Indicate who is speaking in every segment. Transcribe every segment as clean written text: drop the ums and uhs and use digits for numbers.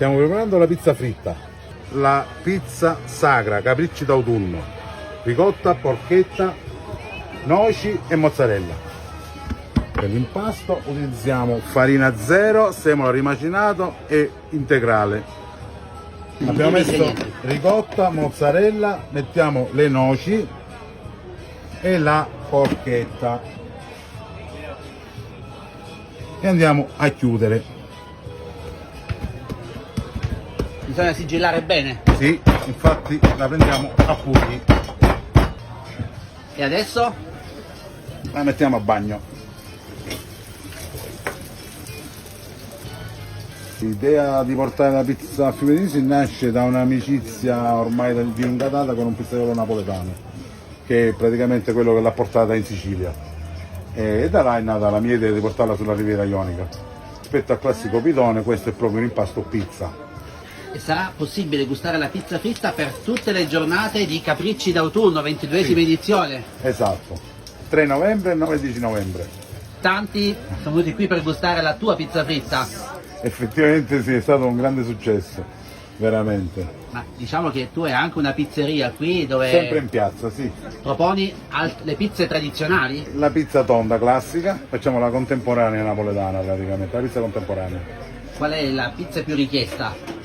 Speaker 1: Stiamo preparando la pizza fritta, la pizza sacra, capricci d'autunno, ricotta, porchetta, noci e mozzarella. Per l'impasto utilizziamo farina zero, semola rimacinato e integrale. Abbiamo messo ricotta, mozzarella, mettiamo le noci e la porchetta e andiamo a chiudere.
Speaker 2: Bisogna sigillare bene.
Speaker 1: Sì, infatti la prendiamo a pugni.
Speaker 2: E adesso?
Speaker 1: La mettiamo a bagno. L'idea di portare la pizza a Fiume di Nisi nasce da un'amicizia ormai di lunga data con un pizzaiolo napoletano, che è praticamente quello che l'ha portata in Sicilia. E da là è nata la mia idea di portarla sulla Riviera Ionica. Rispetto al classico pitone, questo è proprio un impasto pizza.
Speaker 2: E sarà possibile gustare la pizza fritta per tutte le giornate di Capricci d'autunno, 22esima edizione.
Speaker 1: Esatto, 3 novembre e 9 e 10 novembre.
Speaker 2: Tanti sono venuti qui per gustare la tua pizza fritta.
Speaker 1: Effettivamente sì, è stato un grande successo, veramente.
Speaker 2: Ma diciamo che tu hai anche una pizzeria qui dove
Speaker 1: Sempre in piazza, sì.
Speaker 2: proponi le pizze tradizionali?
Speaker 1: La pizza tonda classica, facciamo la contemporanea napoletana praticamente, la pizza contemporanea.
Speaker 2: Qual è la pizza più richiesta?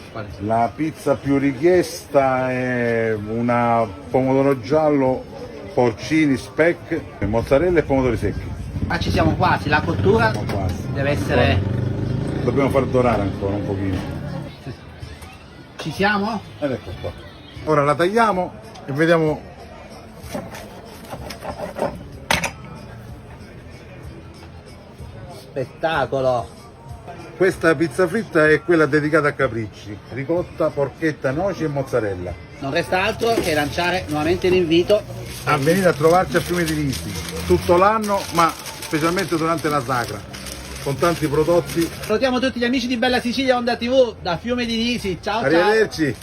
Speaker 1: La pizza più richiesta è una pomodoro giallo, porcini, speck, mozzarella e pomodori secchi.
Speaker 2: Ma ci siamo quasi, la cottura
Speaker 1: Siamo quasi.
Speaker 2: deve essere...
Speaker 1: Dobbiamo far dorare ancora un pochino.
Speaker 2: Ci siamo?
Speaker 1: Ed ecco qua. Ora la tagliamo e vediamo.
Speaker 2: Spettacolo!
Speaker 1: Questa pizza fritta è quella dedicata a Capricci, ricotta, porchetta, noci e mozzarella.
Speaker 2: Non resta altro che lanciare nuovamente l'invito.
Speaker 1: A venire a trovarci a Fiume di Nisi tutto l'anno, ma specialmente durante la Sacra, con tanti prodotti.
Speaker 2: Salutiamo tutti gli amici di Bella Sicilia Onda TV da Fiume di Nisi. Ciao ciao!
Speaker 1: Arrivederci!